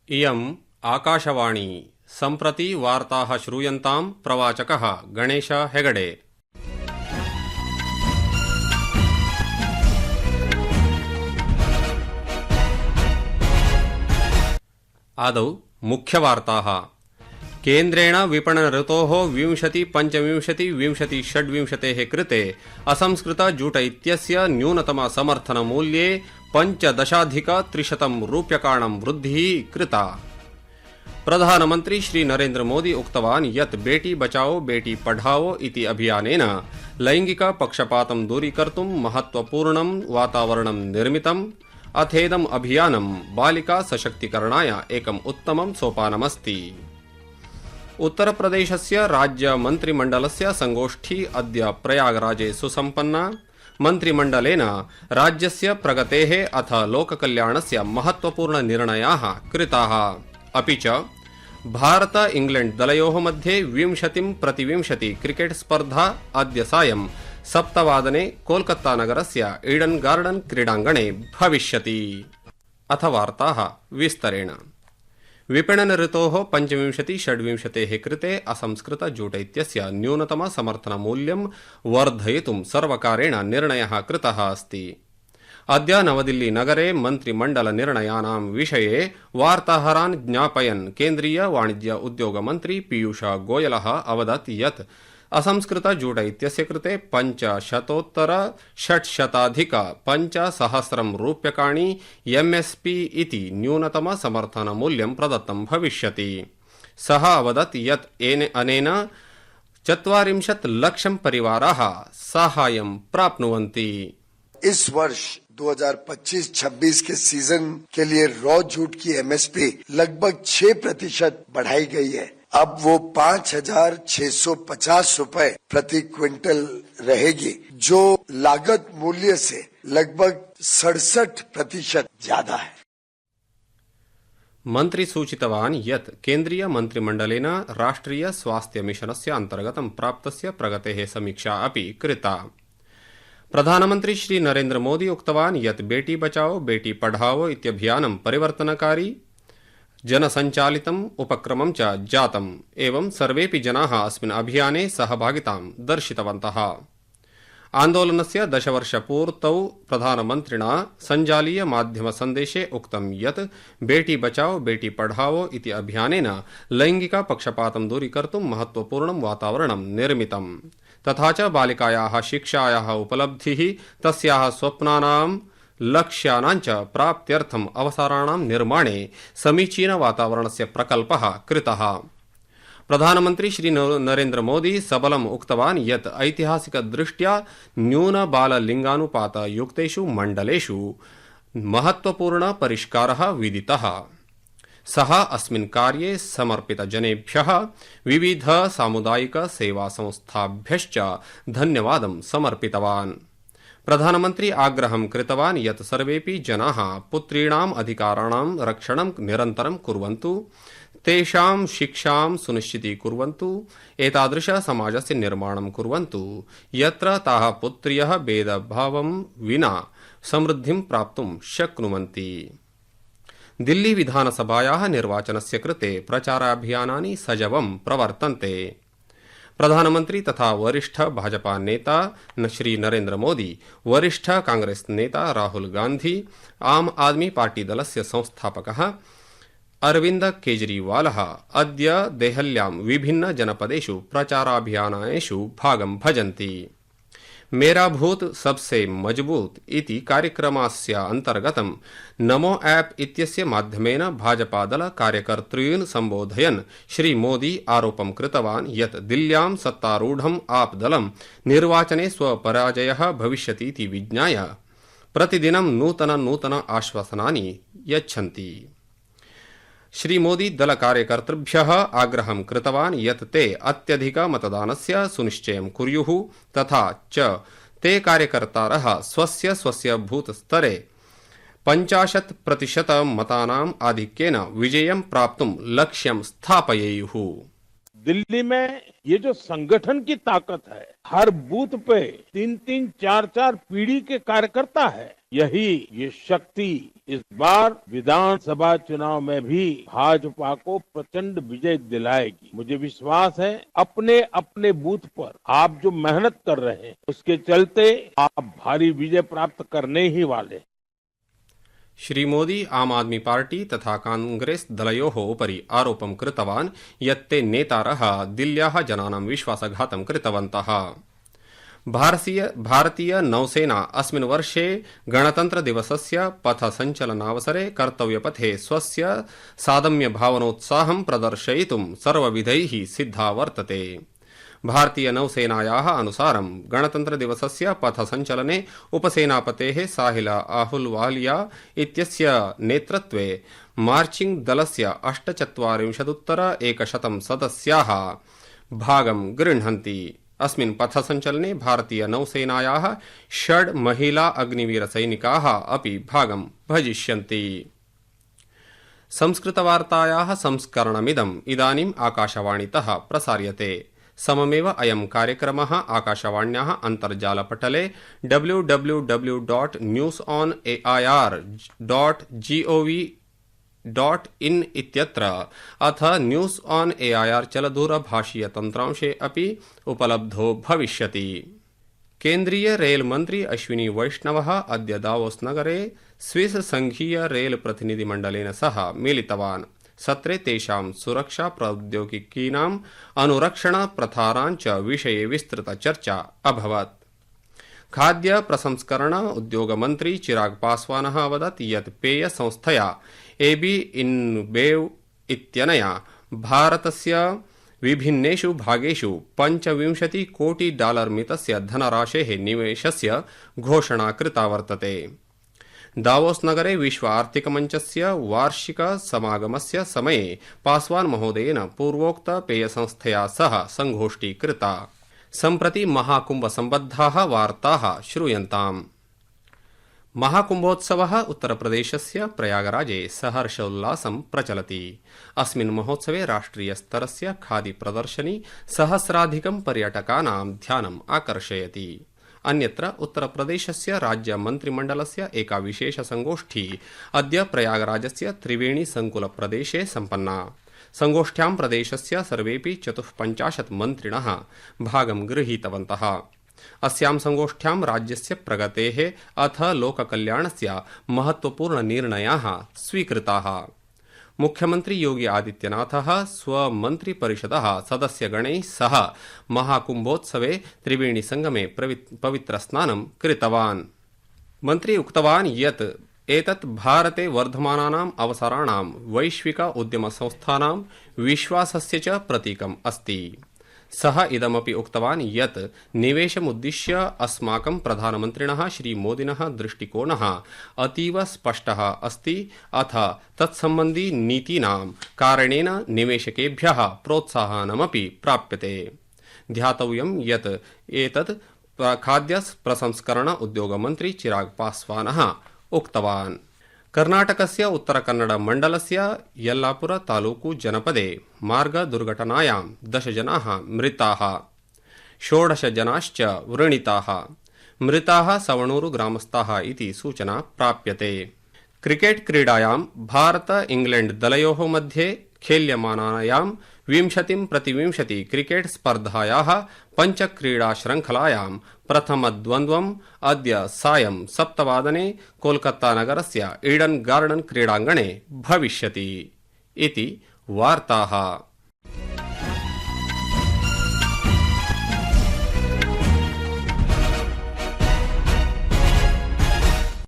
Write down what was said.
इयम् आकाशवाणी सम्प्रति वार्ताः श्रूयन्तां प्रवाचकः गणेश हेगडे। आदौ मुख्यवार्ताः। केन्द्रेण विपणन ऋतोः 20-25-20-26 कृते असंस्कृत जूट इत्यस्य न्यूनतम समर्थन मूल्ये 15,300 रूप्यकाणां वृद्धिः कृता। प्रधानमन्त्री श्री नरेन्द्र मोदी उक्तवान् यत् बेटी बचाओ बेटी पढ़ाओ इति अभियानेन लैंगिक पक्षपातं दूरीकर्तुं महत्वपूर्णं वातावरणं निर्मितम्। अथेदम् अभियानं बालिका सशक्तीकरणाय एकम् उत्तमं सोपानमस्ति। उत्तरप्रदेशस्य राज्य मन्त्रिमण्डलस्य संगोष्ठी अद्य प्रयागराजे सुसम्पन्ना। मन्त्रिमण्डलेन राज्यस्य प्रगतेः अथ लोककल्याणस्य महत्वपूर्णनिर्णयाः कृताः। अपि च भारत इंग्लैंड दलयोः मध्ये 20-20 क्रिकेट स्पर्धा अद्य सायं 7 वादने कोलकाता नगरस्य ईडन गार्डन क्रीडाङ्गणे भविष्यति। अथ वार्ताः विस्तरेण। विपणन ऋतोः 25-26 कृते असंस्कृत जूट इत्यस्य न्यूनतम समर्थन मूल्यं वर्धयितुं सर्वकारेण निर्णयः कृतः अस्ति। अद्य नवदिल्ली नगरे मन्त्रिमण्डल निर्णयानां विषये वार्ताहरान् ज्ञापयन् केन्द्रीय वाणिज्य उद्योग मन्त्री पीयूष गोयलः अवदत् यत् असंस्कृत जूट इत्यस्य कृते 5,600,500 रूप्यकाणि एमएसपी इति न्यूनतम समर्थन मूल्यं प्रदत्तं भविष्यति। सः अवदत् यत् अनेन 40 लक्षं परिवाराः साहाय्यं प्राप्नुवन्ति। इस वर्ष 2025-26 के सीजन के लिए रॉ जूट की एमएसपी लगभग 6% बढ़ाई गई है। अब वो 5,650 रुपए प्रति क्विंटल रहेगी, जो लागत मूल्य से लगभग 67% ज्यादा है। मन्त्री सूचितवान् यत् केन्द्रीय मन्त्रिमण्डलेन राष्ट्रिय स्वास्थ्य मिशनस्य अन्तर्गतं प्राप्तस्य प्रगतेः समीक्षा अपि कृता। प्रधानमन्त्री श्री नरेन्द्र मोदी उक्तवान् यत् बेटी बचाओ बेटी पढ़ाओ इत्यभियानं परिवर्तनकारी जनसञ्चालितम् उपक्रमं च जातम्। एवं सर्वेपि जनाः अस्मिन् अभियाने सहभागितां दर्शितवन्तः। आन्दोलनस्य 10 वर्षपूर्तौ प्रधानमन्त्रिणा सञ्जालीय माध्यम सन्देशे उक्तं यत् बेटी बचाओ बेटी पढ़ाओ इति अभियानेन लैंगिक पक्षपातं दूरीकर्तुं महत्वपूर्णं वातावरणं निर्मितम्। तथा च बालिकायाः शिक्षायाः उपलब्धिः तस्याः स्वप्नानां लक्ष्यानां च प्राप्त्यर्थम् अवसराणां निर्माणे समीचीन वातावरणस्य प्रकल्पः कृतः। प्रधानमन्त्री श्री नरेन्द्र मोदी सबलम् उक्तवान् यत् ऐतिहासिक दृष्ट्या न्यून बाल लिंगानुपात युक्तेषु मण्डलेषु महत्वपूर्ण परिष्कारः विदितः। सः अस्मिन् कार्ये समर्पित जनेभ्यः विविध सामुदायिक सेवा संस्थाभ्यश्च धन्यवादं समर्पितवान्। प्रधानमन्त्री आग्रहं कृतवान् यत् सर्वेपि जनाः पुत्रीणाम् अधिकाराणां रक्षणं निरन्तरं कुर्वन्तु, तेषां शिक्षां सुनिश्चितीकुर्वन्तु, एतादृश समाजस्य निर्माणं कुर्वन्तु यत्र ताः पुत्र्यः भेदभावं विना समृद्धिं प्राप्तुं शक्नुवन्ति। दिल्ली विधानसभायाः निर्वाचनस्य कृते प्रचाराभियानानि सजवं प्रवर्तन्ते। प्रधानमन्त्री तथा वरिष्ठ भाजपा नेता श्री नरेन्द्र मोदी, वरिष्ठ कांग्रेस नेता राहुल गांधी, आम आदमी पार्टी दलस्य संस्थापकः अरविंद केजरीवालः अद्य देहल्यां विभिन्न जनपदेषु प्रचाराभियानेषु भागं भजन्ति। मेरा भूत सबसे मजबूत इति कार्यक्रमस्य अन्तर्गतं नमो ऐप इत्यस्य माध्यमेन भाजपादल कार्यकर्तॄन् सम्बोधयन् श्री मोदी आरोपं कृतवान् यत् दिल्ल्यां सत्तारूढम् आप दलं निर्वाचने स्वपराजयः भविष्यतीति विज्ञाय प्रतिदिनं नूतन आश्वासनानि यच्छन्ति। श्री मोदी दल कार्यकर्तृभ्यः आग्रहं कृतवान् यत् ते अत्यधिक मतदानस्य सुनिश्चयं कुर्युः, तथा च ते कार्यकर्तारः स्वस्य बूथ स्तरे 50% मतानाम् आधिक्येन विजयं प्राप्तुं लक्ष्यं स्थापयेयुः। दिल्ली में ये जो संगठन की ताकत है, हर बूथ पे 3-3, 4-4 पीढ़ी के कार्यकर्ता है, यही ये शक्ति इस बार विधानसभा चुनाव में भी भाजपा को प्रचंड विजय दिलाएगी। मुझे विश्वास है अपने अपने बूथ पर आप जो मेहनत कर रहे हैं उसके चलते आप भारी विजय प्राप्त करने ही वाले हैं। श्रीमोदी आम आदमी पार्टी तथा कांग्रेस दलयोः उपरि आरोपं कृतवान् यत् ते नेतारः दिल्ल्याः जनानां विश्वासघातं कृतवन्तः। भारतीय नौसेना अस्मिन् वर्षे गणतन्त्रदिवसस्य पथसञ्चलनावसरे कर्तव्यपथे स्वस्य सादम्यभावनोत्साहं प्रदर्शयितुं सर्वविधैः सिद्धा वर्तते। भारतीय नौसेनायाः अनुसारं गणतन्त्रदिवसस्य पथसञ्चलने उपसेनापतेः साहिल अहलुवालिया इत्यस्य नेतृत्वे मार्चिंग दलस्य 48 सदस्याः भागं गृह्णन्ति। अस्मिन् पथसञ्चलने भारतीय नौसेनायाः 6 महिला अग्निवीरसैनिकाः अपि भागं भजिष्यन्ति। संस्कृतवार्तायाः संस्करणमिदम् इदानीम् आकाशवाणीतः प्रसार्यते। सममेव अयं कार्यक्रमः आकाशवाण्याः अन्तर्जालपटले www.newsonair.gov.in इत्यत्र अथ न्यूस् ऑन एआईआर चलदूरभाषीय तन्त्रांशे अपि उपलब्धो भविष्यति। केन्द्रीय रेल मन्त्री अश्विनी वैष्णवः अद्य दावोस नगरे स्विस संघीय रेल प्रतिनिधिमण्डलेन सह मिलितवान्। सत्रे तेषां सुरक्षा प्रौद्योगिकीनाम् अनुरक्षण प्रथानां च विषये विस्तृत चर्चा अभवत्। खाद्य प्रसंस्करण उद्योग मन्त्री चिराग पासवानः अवदत् यत् पेय संस्थया एबी इन्बेव इत्यनया भारतस्य विभिन्नेषु भागेषु 25 कोटि डॉलर मितस्य धनराशेः निवेशस्य घोषणा कृता वर्तते। दावोस नगरे विश्व आर्थिक मंचस्य वार्षिक समागमस्य समये पासवान महोदयेन पूर्वोक्त पेय संस्थया सह संगोष्ठी कृता। सम्प्रति महाकुंभ संबद्धाः वार्ताः श्रूयन्ताम्। महाकुंभोत्सवः उत्तरप्रदेशस्य प्रयागराजे सहर्षोल्लासं प्रचलति। अस्मिन् महोत्सवे राष्ट्रियस्तरस्य खादी प्रदर्शनी सहस्राधिकं पर्यटकानां ध्यानम् आकर्षयति। अन्यत्र उत्तरप्रदेशस्य राज्य मन्त्रिमण्डलस्य एका विशेष संगोष्ठी अद्य प्रयागराजस्य त्रिवेणी संकुल प्रदेशे सम्पन्ना। संगोष्ठ्यां प्रदेशस्य सर्वेपि 54 मन्त्रिणः भागं गृहीतवन्तः। अस्यां संगोष्ठ्यां राज्यस्य प्रगतेः अथ लोककल्याणस्य महत्वपूर्ण निर्णयाः स्वीकृताः। मुख्यमंत्री योगी आदित्यनाथः स्वमन्त्रिपरिषदः सदस्यगणैः सह महाकुंभोत्सवे त्रिवेणी संगमे पवित्रस्नानं कृतवान्। मन्त्री उक्तवान् यत् एतत् भारते वर्धमानानाम् अवसराणां वैश्विक उद्यमसंस्थानां विश्वासस्य च प्रतीकम् अस्ति। सः इदमपि उक्तवान् यत् निवेशमुद्दिश्य अस्माकं प्रधानमन्त्रिणः श्रीमोदिनः दृष्टिकोणः अतीव स्पष्टः अस्ति अथ तत्सम्बन्धी नीतीनां कारणेन निवेशकेभ्यः प्रोत्साहनमपि प्राप्यते। ध्यातव्यं यत् एतत् खाद्य प्रसंस्करण उद्योगमन्त्री चिराग पासवानः उक्तवान्। कर्नाटकस्य उत्तरकन्नड मण्डलस्य यल्लापुर तालूकु जनपदे मार्गदुर्घटनायां 10 जनाः मृताः, 16 जनाश्च व्रणिताः। मृताः सवणूरु ग्रामस्थाः इति सूचना प्राप्यते। क्रिकेट क्रीडायां भारत इंग्लैंड दलयोः मध्ये खेल्यमानायां 20-20 क्रिकेट स्पर्धायाः पञ्चक्रीडा श्रृंखलायां प्रथमद्वन्द्वम् अद्य सायं 7 कोलकाता नगरस्य ईडन गार्डन क्रीडाङ्गणे भविष्यति इति वार्ताः।